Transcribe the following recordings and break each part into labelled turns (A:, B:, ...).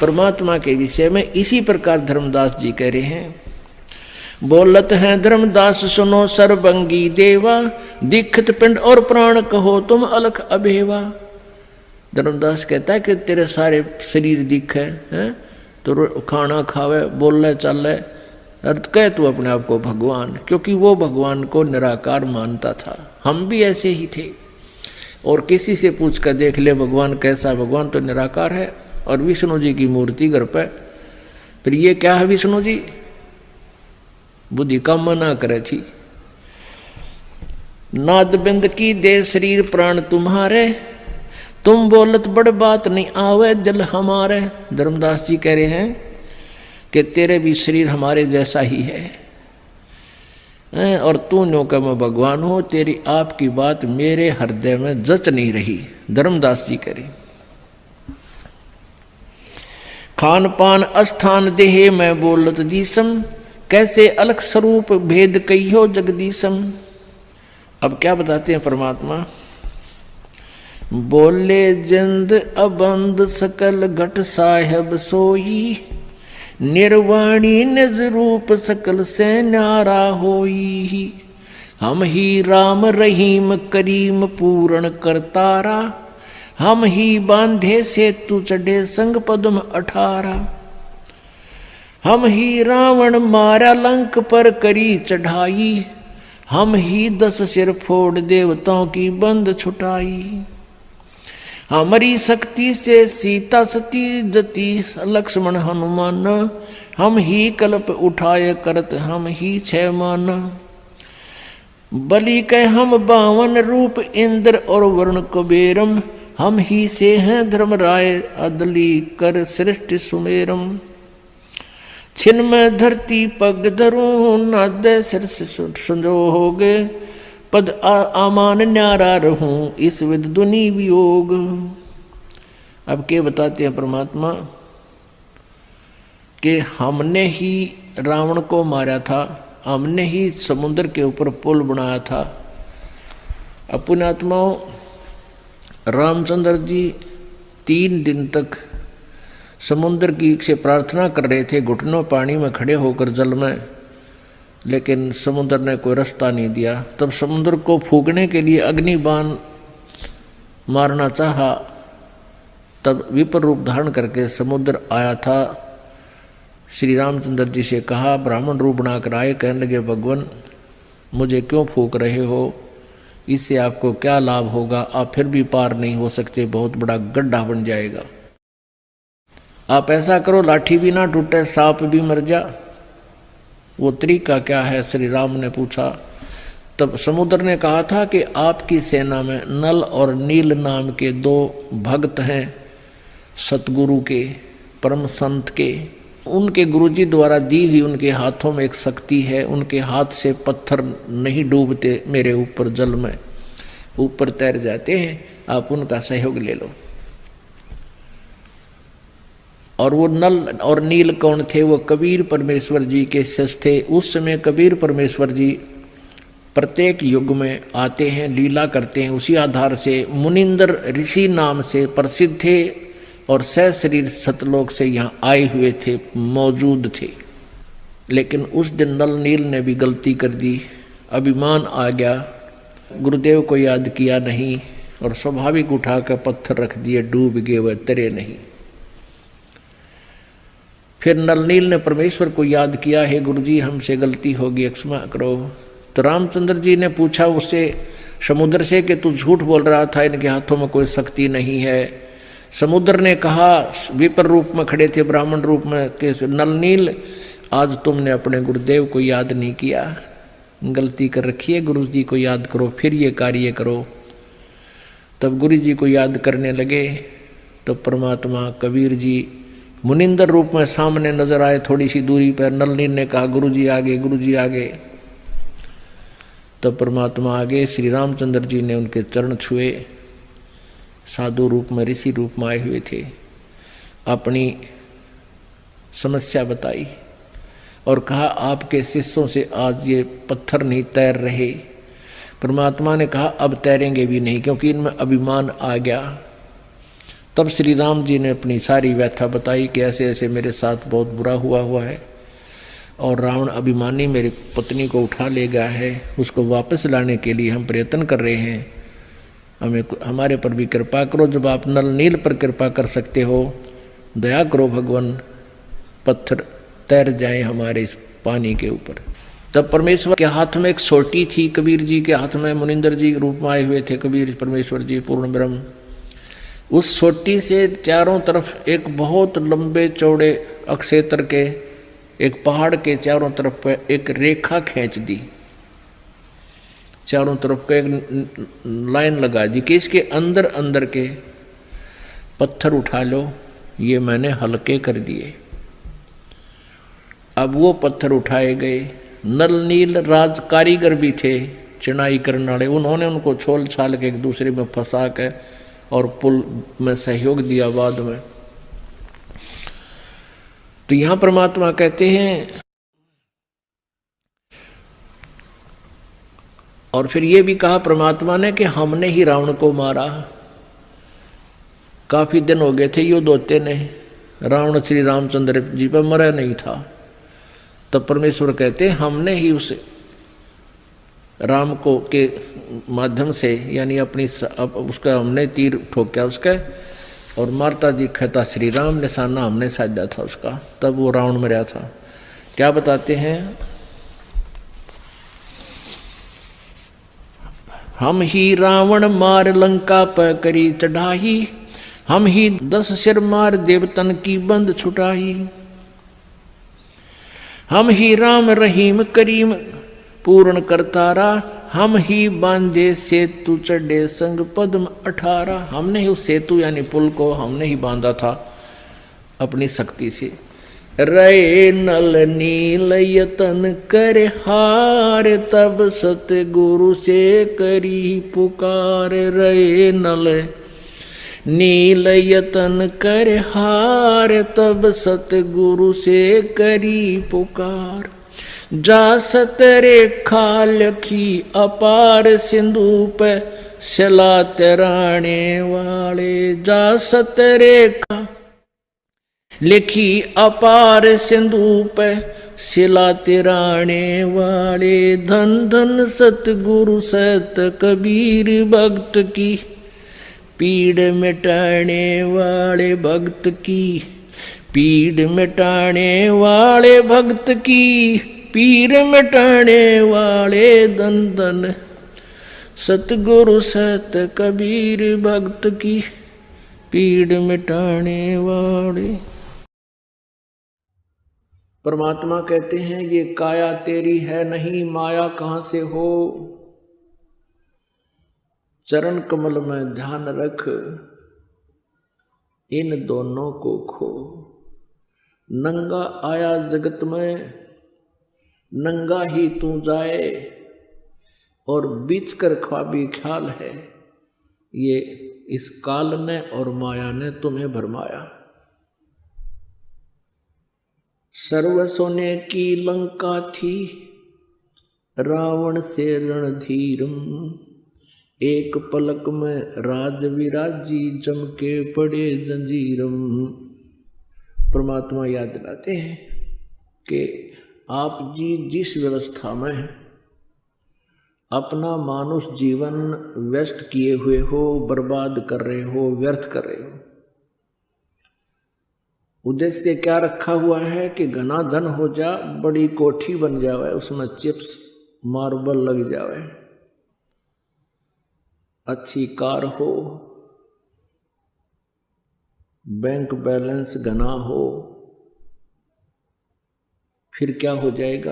A: परमात्मा के विषय में इसी प्रकार धर्मदास जी कह रहे हैं। बोलत हैं धर्मदास सुनो सर्वंगी देवा, दीक्षित पिंड और प्राण कहो तुम अलख अभेवा। धर्मदास कहता है कि तेरे सारे शरीर दिखे हैं, तो खाना खावे, बोले चले, अर्थ कह तू अपने आप को भगवान, क्योंकि वो भगवान को निराकार मानता था। हम भी ऐसे ही थे। और किसी से पूछ कर देख ले भगवान कैसा, भगवान तो निराकार है। और विष्णु जी की मूर्ति घर पे, फिर ये क्या है विष्णु जी, बुद्धि का मना करे थी। नाद बिंद की दे शरीर प्राण तुम्हारे, तुम बोलत बड़ बात नहीं आवे दिल हमारे। धर्मदास जी कह रहे हैं कि तेरे भी शरीर हमारे जैसा ही है, और तू नो का मैं भगवान हो, तेरी आपकी बात मेरे हृदय में जच नहीं रही। धर्मदास जी कह रहे खान पान अस्थान देहे मैं बोलत दीसम, कैसे अलग स्वरूप भेद कहियो जगदीशम। अब क्या बताते हैं परमात्मा, बोले जिंद अबंद सकल घट साहेब सोई, निर्वाणी निज रूप सकल से न्यारा होई। हम ही राम रहीम करीम पूर्ण करतारा, हम ही बांधे से तू चढ़े संग पद्म 18। हम ही रावण मारा लंक पर करी चढ़ाई, हम ही 10 सिर फोड़ देवताओं की बंद छुटाई। हमारी शक्ति से सीता सती जती लक्ष्मण हनुमान, हम ही कल्प उठाए करत हम ही 6 मान। बलि के हम 52 रूप इंद्र और वरुण कुबेरम, हम ही से हैं धर्मराय अदली कर सृष्टि सुमेरम। छिन में धरती पग धरूं नाद सिर संजो हो गए, पद आमान न्यारा रहूं इस विद दुनि वियोग। अब क्या बताते हैं परमात्मा कि हमने ही रावण को मारा था, हमने ही समुद्र के ऊपर पुल बनाया था। अपने आत्माओं रामचंद्र जी 3 दिन तक समुद्र की से प्रार्थना कर रहे थे, घुटनों पानी में खड़े होकर जल में, लेकिन समुद्र ने कोई रास्ता नहीं दिया। तब समुद्र को फूकने के लिए अग्निबाण मारना चाहा, तब विपर रूप धारण करके समुद्र आया था। श्री रामचंद्र जी से कहा, ब्राह्मण रूप बनाकर आए, कहने लगे भगवान मुझे क्यों फूक रहे हो, इससे आपको क्या लाभ होगा, आप फिर भी पार नहीं हो सकते, बहुत बड़ा गड्ढा बन जाएगा। आप ऐसा करो लाठी भी ना टूटे, सांप भी मर जा। वो तरीका क्या है, श्री राम ने पूछा। तब समुद्र ने कहा था कि आपकी सेना में नल और नील नाम के 2 भक्त हैं सतगुरु के, परम संत के। उनके गुरुजी द्वारा दी हुई उनके हाथों में एक शक्ति है, उनके हाथ से पत्थर नहीं डूबते मेरे ऊपर, जल में ऊपर तैर जाते हैं, आप उनका सहयोग ले लो। और वो नल और नील कौन थे, वो कबीर परमेश्वर जी के शिष्य थे। उस समय कबीर परमेश्वर जी प्रत्येक युग में आते हैं, लीला करते हैं। उसी आधार से मुनिंदर ऋषि नाम से प्रसिद्ध थे और सहशरीर सतलोक से यहाँ आए हुए थे, मौजूद थे। लेकिन उस दिन नल नील ने भी गलती कर दी, अभिमान आ गया, गुरुदेव को याद किया नहीं और स्वाभाविक उठाकर पत्थर रख दिए, डूब गए, वह तरे नहीं। फिर नल नील ने परमेश्वर को याद किया, हे गुरुजी हमसे गलती होगी, क्षमा करो। तो रामचंद्र जी ने पूछा उससे, समुद्र से, कि तू झूठ बोल रहा था, इनके हाथों में कोई शक्ति नहीं है। समुद्र ने कहा, विपर रूप में खड़े थे, ब्राह्मण रूप में, कि नल नील आज तुमने अपने गुरुदेव को याद नहीं किया, गलती कर रखी है, गुरु जी को याद करो, फिर ये कार्य करो। तब गुरु जी को याद करने लगे तो परमात्मा कबीर जी मुनिंदर रूप में सामने नजर आए, थोड़ी सी दूरी पर। नल नील ने कहा, गुरु जी आगे, गुरु जी आगे। तब परमात्मा आगे, श्री रामचंद्र जी ने उनके चरण छुए, साधु रूप में, ऋषि रूप में आए हुए थे, अपनी समस्या बताई और कहा, आपके शिष्यों से आज ये पत्थर नहीं तैर रहे। परमात्मा ने कहा, अब तैरेंगे भी नहीं, क्योंकि इनमें अभिमान आ गया। तब श्री राम जी ने अपनी सारी व्यथा बताई कि ऐसे ऐसे मेरे साथ बहुत बुरा हुआ है और रावण अभिमानी मेरी पत्नी को उठा ले गया है, उसको वापस लाने के लिए हम प्रयत्न कर रहे हैं, हमें हमारे पर भी कृपा करो। जब आप नल नील पर कृपा कर सकते हो, दया करो भगवान, पत्थर तैर जाए हमारे इस पानी के ऊपर। तब परमेश्वर के हाथ में एक सोटी थी, कबीर जी के हाथ में मुनिंदर जी के रूप में आए हुए थे कबीर परमेश्वर जी पूर्ण ब्रह्म। उस सोटी से चारों तरफ एक बहुत लंबे चौड़े अक्षेत्र के एक पहाड़ के चारों तरफ पे एक रेखा खींच दी, चारों तरफ को एक लाइन लगा दी कि इसके अंदर अंदर के पत्थर उठा लो, ये मैंने हल्के कर दिए। अब वो पत्थर उठाए गए। नल नील राज कारीगर भी थे चिनाई करने वाले, उन्होंने उनको छोल छाल के एक दूसरे में फंसा के और पुल में सहयोग दिया बाद में। तो यहां परमात्मा कहते हैं, और फिर ये भी कहा परमात्मा ने कि हमने ही रावण को मारा। काफी दिन हो गए थे युद्ध होते ने, रावण श्री रामचंद्र जी पर मरा नहीं था। तब परमेश्वर कहते हमने ही उस राम को के माध्यम से, यानी अपनी उसका हमने तीर ठोका उसका, और मारता दिखता श्री राम, निशाना हमने साधा था उसका, तब वो रावण मरा था। क्या बताते हैं, हम ही रावण मार लंका पर करी चढ़ाई, हम ही 10 सिर मार देवतन की बंद छुटाई, हम ही राम रहीम करीम पूर्ण करतारा, हम ही बांधे सेतु चढ़े संग पद्म 18। हमने ही उस सेतु यानी पुल को हमने ही बांधा था अपनी शक्ति से। रे नल नील यतन कर हार, तब सतगुरु से करी पुकार। रे नल नील यतन कर हार, तब सतगुरु से करी पुकार। जा सतरेखा लखी अपार, सिंधु पे सिला तराने वाले। जा सतरेखा लिखी अपार, सिंधु पे सिला तिराने वाले। धन धन सतगुरु सत कबीर, भक्त की पीड़ मिटाने वाले। भक्त की पीड़ मिटाने वाले, भक्त की पीड़ मिटाने वाले। धन धन सतगुरु सत कबीर, भक्त की पीड़ मिटाने वाले। परमात्मा कहते हैं ये काया तेरी है नहीं, माया कहाँ से हो। चरण कमल में ध्यान रख, इन दोनों को खो। नंगा आया जगत में, नंगा ही तू जाए, और बीच कर ख्वाबी ख्याल है, ये इस काल ने और माया ने तुम्हें भरमाया। सर्व सोने की लंका थी, रावण से रणधीरम। एक पलक में राज विराजी, जम के पड़े जंजीरम। परमात्मा याद दिलाते हैं कि आप जी जिस व्यवस्था में अपना मानुष जीवन व्यस्त किए हुए हो, बर्बाद कर रहे हो, व्यर्थ कर रहे हो, उद्देश्य क्या रखा हुआ है कि घना धन हो जा, बड़ी कोठी बन जावे, उसमें चिप्स मार्बल लग जावे, अच्छी कार हो, बैंक बैलेंस घना हो, फिर क्या हो जाएगा।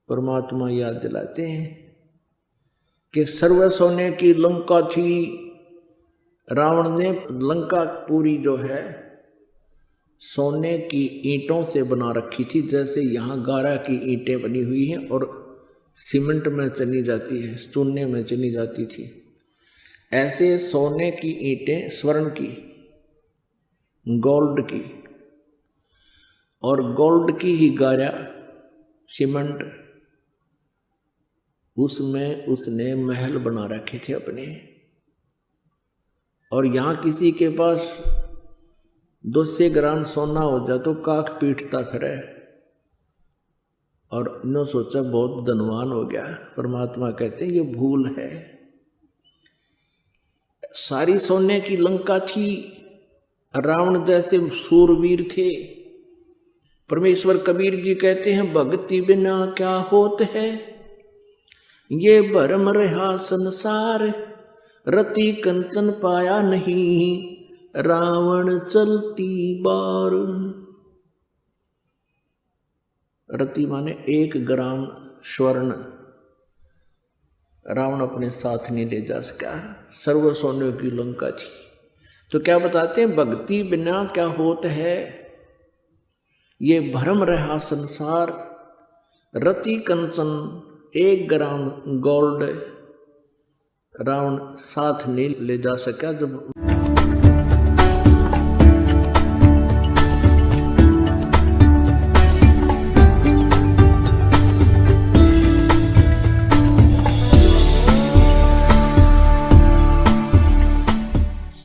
A: परमात्मा याद दिलाते हैं कि सर्व सोने की लंका थी। रावण ने लंका पूरी जो है सोने की ईंटों से बना रखी थी, जैसे यहाँ गारा की ईंटें बनी हुई हैं और सीमेंट में चली जाती है, चूने में चली जाती थी, ऐसे सोने की ईंटें, स्वर्ण की, गोल्ड की, और गोल्ड की ही गारा सीमेंट, उसमें उसने महल बना रखे थे अपने। और यहाँ किसी के पास 200 ग्राम सोना हो जाए तो काख पीटता फिरे, और इन्होंने सोचा बहुत धनवान हो गया। परमात्मा कहते हैं ये भूल है। सारी सोने की लंका थी, रावण जैसे सूरवीर थे। परमेश्वर कबीर जी कहते हैं भक्ति बिना क्या होत है, ये भरम रहा संसार, रति कंचन पाया नहीं, रावण चलती बार। रति माने 1 ग्राम स्वर्ण रावण अपने साथ नहीं ले जा सका, सर्व सोने की लंका थी। तो क्या बताते हैं, भक्ति बिना क्या होत है, ये भ्रम रहा संसार, रति कंचन 1 ग्राम गोल्ड रावण साथ नहीं ले जा सका। जब